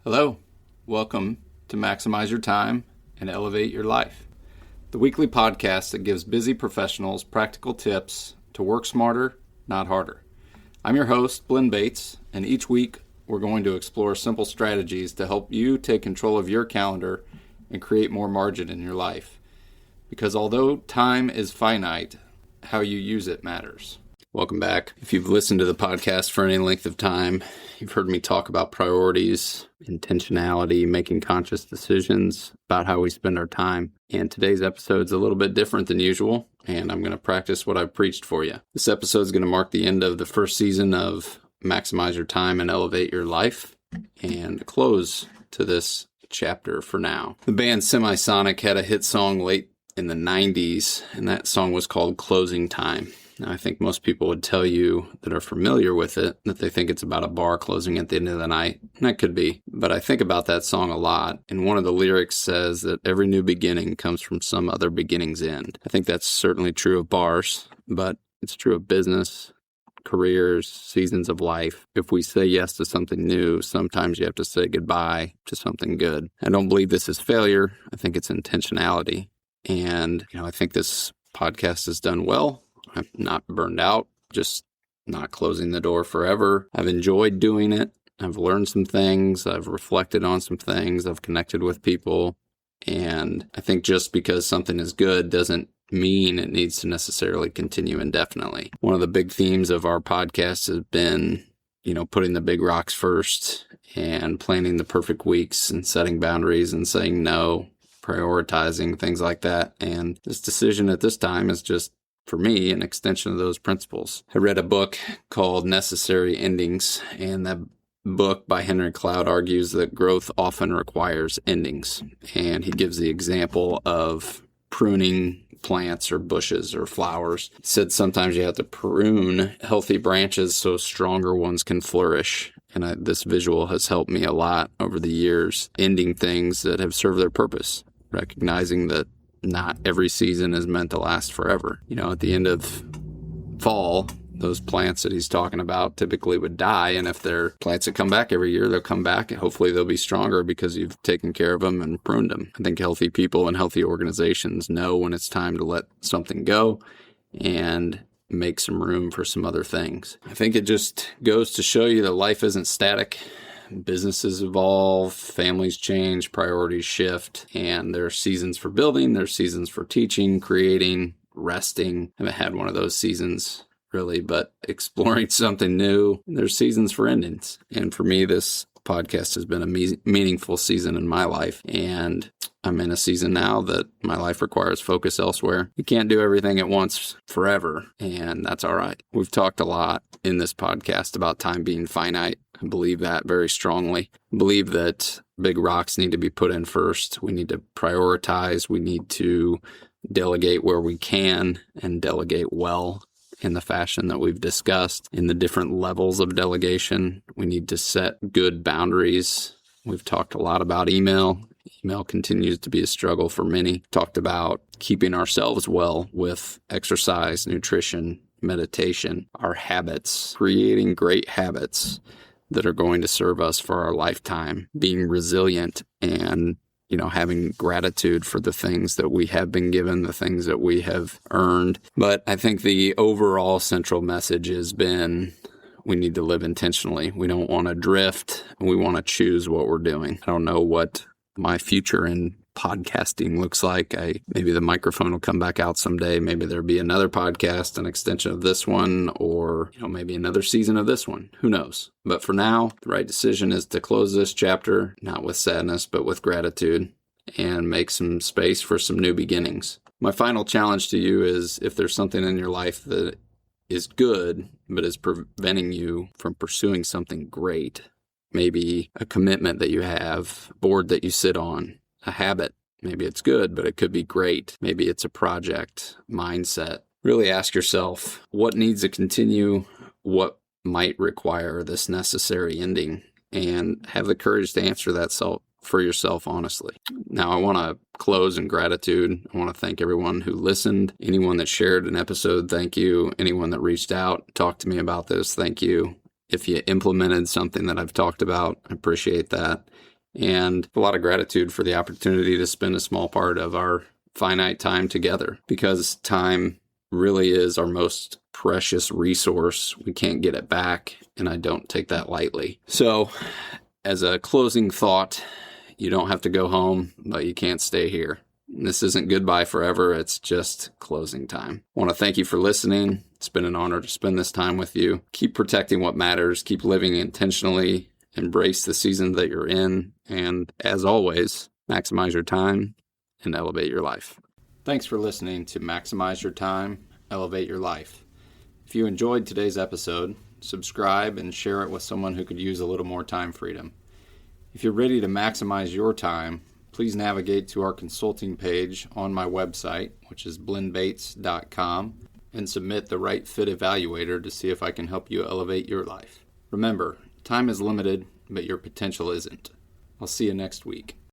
Hello, welcome to Maximize Your Time and Elevate Your Life, the weekly podcast that gives busy professionals practical tips to work smarter, not harder. I'm your host, Blinn Bates, and each week we're going to explore simple strategies to help you take control of your calendar and create more margin in your life. Because although time is finite, how you use it matters. Welcome back. If you've listened to the podcast for any length of time, you've heard me talk about priorities, intentionality, making conscious decisions about how we spend our time. And today's episode's a little bit different than usual, and I'm going to practice what I've preached for you. This episode is going to mark the end of the first season of Maximize Your Time and Elevate Your Life, and close to this chapter for now. The band Semisonic had a hit song late in the 90s, and that song was called Closing Time. Now, I think most people would tell you that are familiar with it that they think it's about a bar closing at the end of the night. And that could be. But I think about that song a lot. And one of the lyrics says that every new beginning comes from some other beginning's end. I think that's certainly true of bars, but it's true of business, careers, seasons of life. If we say yes to something new, sometimes you have to say goodbye to something good. I don't believe this is failure. I think it's intentionality. And, I think this podcast has done well. I'm not burned out, just not closing the door forever. I've enjoyed doing it. I've learned some things. I've reflected on some things. I've connected with people. And I think just because something is good doesn't mean it needs to necessarily continue indefinitely. One of the big themes of our podcast has been, putting the big rocks first and planning the perfect weeks and setting boundaries and saying no, prioritizing, things like that. And this decision at this time is just, for me, an extension of those principles. I read a book called Necessary Endings, and that book by Henry Cloud argues that growth often requires endings. And he gives the example of pruning plants or bushes or flowers. He said sometimes you have to prune healthy branches so stronger ones can flourish. And this visual has helped me a lot over the years, ending things that have served their purpose, recognizing that not every season is meant to last forever. At the end of fall, those plants that he's talking about typically would die. And if they're plants that come back every year, they'll come back and hopefully they'll be stronger because you've taken care of them and pruned them. I think healthy people and healthy organizations know when it's time to let something go and make some room for some other things. I think it just goes to show you that life isn't static. Businesses evolve, families change, priorities shift, and there are seasons for building, there's seasons for teaching, creating, resting. I haven't had one of those seasons really, but exploring something new. There's seasons for endings. And for me, this podcast has been a meaningful season in my life. And I'm in a season now that my life requires focus elsewhere. You can't do everything at once forever, and that's all right. We've talked a lot in this podcast about time being finite. I believe that very strongly. I believe that big rocks need to be put in first. We need to prioritize. We need to delegate where we can and delegate well in the fashion that we've discussed. In the different levels of delegation, we need to set good boundaries. We've talked a lot about email. Email continues to be a struggle for many. Talked about keeping ourselves well with exercise, nutrition, meditation, our habits, creating great habits that are going to serve us for our lifetime, being resilient and, having gratitude for the things that we have been given, the things that we have earned. But I think the overall central message has been we need to live intentionally. We don't want to drift. We want to choose what we're doing. I don't know what my future in podcasting looks like. Maybe the microphone will come back out someday. Maybe there'll be another podcast, an extension of this one, or maybe another season of this one. Who knows? But for now, the right decision is to close this chapter, not with sadness, but with gratitude, and make some space for some new beginnings. My final challenge to you is if there's something in your life that is good, but is preventing you from pursuing something great, maybe a commitment that you have, board that you sit on, a habit. Maybe it's good, but it could be great. Maybe it's a project, mindset. Really ask yourself, what needs to continue? What might require this necessary ending? And have the courage to answer that for yourself honestly. Now, I want to close in gratitude. I want to thank everyone who listened, anyone that shared an episode, thank you. Anyone that reached out, talked to me about this, thank you. If you implemented something that I've talked about, I appreciate that. And a lot of gratitude for the opportunity to spend a small part of our finite time together, because time really is our most precious resource. We can't get it back, and I don't take that lightly. So, as a closing thought, you don't have to go home, but you can't stay here. This isn't goodbye forever. It's just closing time. I want to thank you for listening. It's been an honor to spend this time with you. Keep protecting what matters. Keep living intentionally. Embrace the season that you're in. And as always, maximize your time and elevate your life. Thanks for listening to Maximize Your Time, Elevate Your Life. If you enjoyed today's episode, subscribe and share it with someone who could use a little more time freedom. If you're ready to maximize your time, please navigate to our consulting page on my website, which is blendbates.com, and submit the right fit evaluator to see if I can help you elevate your life. Remember, time is limited, but your potential isn't. I'll see you next week.